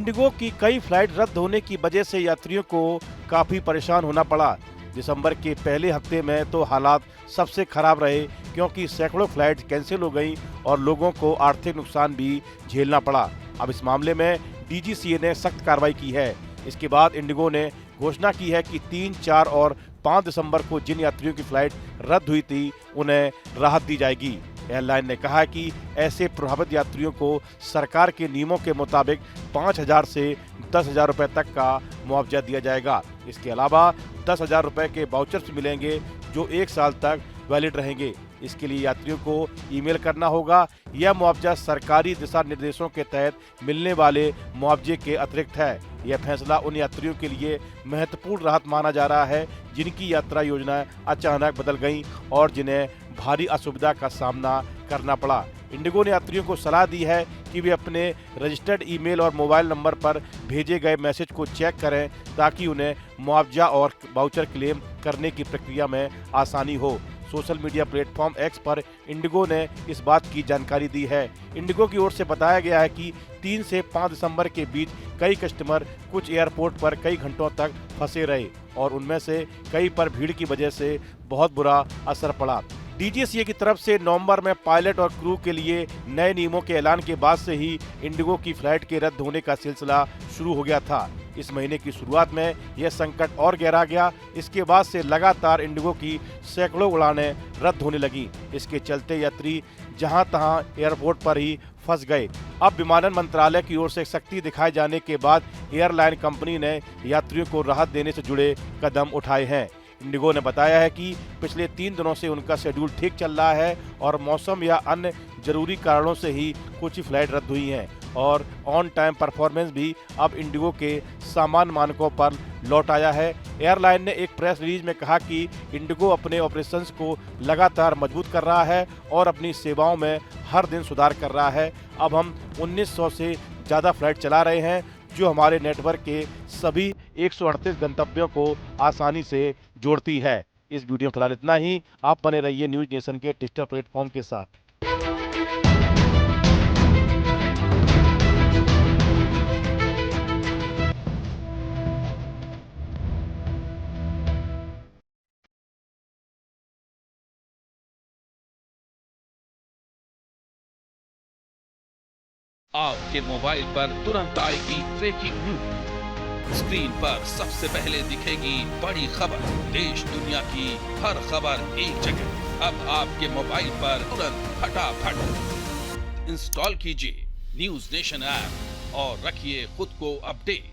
Indigo की कई flight रद्द होने की वजह से यात्रियों को काफी परेशान होना पड़ा। दिसंबर के पहले हफ्ते में तो हालात सबसे खराब रहे, क्योंकि सैकड़ों फ्लाइट कैंसिल हो गई और लोगों को आर्थिक नुकसान भी झेलना पड़ा। अब इस मामले में डीजीसीए ने सख्त कार्रवाई की है। इसके बाद इंडिगो ने घोषणा की है कि 3, 4 और 5 दिसंबर को जिन यात्रियों की फ्लाइट रद्द हुई थी उन्हें राहत दी जाएगी। एयरलाइन ने कहा कि ऐसे प्रभावित यात्रियों को सरकार के नियमों के मुताबिक 5,000 से 10,000 रुपए तक का मुआवजा दिया जाएगा। इसके अलावा 10,000 रुपए के वाउचर्स मिलेंगे जो 1 साल तक वैलिड रहेंगे। इसके लिए यात्रियों को ईमेल करना होगा। यह मुआवजा सरकारी दिशा निर्देशों के तहत मिलने वाले मुआवजे के अतिरिक्त है। यह फैसला उन यात्रियों के लिए महत्वपूर्ण राहत माना जा रहा है जिनकी यात्रा योजना अचानक बदल गई और जिन्हें भारी असुविधा का सामना करना पड़ा। इंडिगो ने यात्रियों को सलाह दी है कि वे अपने रजिस्टर्ड ईमेल और मोबाइल नंबर पर भेजे गए मैसेज को चेक करें ताकि उन्हें मुआवजा और वाउचर क्लेम करने की प्रक्रिया में आसानी हो। सोशल मीडिया प्लेटफॉर्म एक्स पर इंडिगो ने इस बात की जानकारी दी है। इंडिगो की ओर से बताया गया है कि 3 से 5 दिसंबर के बीच कई कस्टमर कुछ एयरपोर्ट पर कई घंटों तक फंसे रहे और उनमें से कई पर भीड़ की वजह से बहुत बुरा असर पड़ा। डीजीसीए की तरफ से नवंबर में पायलट और क्रू के लिए नए नियमों के ऐलान के बाद से ही इंडिगो की फ्लाइट के रद्द होने का सिलसिला शुरू हो गया था। इस महीने की शुरुआत में यह संकट और गहरा गया। इसके बाद से लगातार इंडिगो की सैकड़ों उड़ानें रद्द होने लगी। इसके चलते यात्री जहां तहां एयरपोर्ट पर ही फंस गए। अब विमानन मंत्रालय की ओर से सख्ती दिखाए जाने के बाद एयरलाइन कंपनी ने यात्रियों को राहत देने से जुड़े कदम उठाए हैं। इंडिगो ने बताया है कि पिछले 3 दिनों से उनका शेड्यूल ठीक चल रहा है और मौसम या अन्य जरूरी कारणों से ही कुछ फ्लाइट रद्द हुई हैं और ऑन टाइम परफॉर्मेंस भी अब इंडिगो के सामान्य मानकों पर लौट आया है। एयरलाइन ने एक प्रेस रिलीज में कहा कि इंडिगो अपने ऑपरेशंस को लगातार मजबूत कर रहा है और अपनी सेवाओं में हर दिन सुधार कर रहा है। अब हम 1900 से ज़्यादा फ्लाइट चला रहे हैं जो हमारे नेटवर्क के सभी 138 गंतव्यों को आसानी से जोड़ती है। इस वीडियो में फिलहाल इतना ही। आप बने रहिए न्यूज नेशन के डिजिटल प्लेटफॉर्म के साथ। आपके मोबाइल पर तुरंत आएगी ब्रेकिंग न्यूज। स्क्रीन पर सबसे पहले दिखेगी बड़ी खबर। देश दुनिया की हर खबर एक जगह। अब आपके मोबाइल पर तुरंत फटाफट इंस्टॉल कीजिए न्यूज नेशन ऐप और रखिए खुद को अपडेट।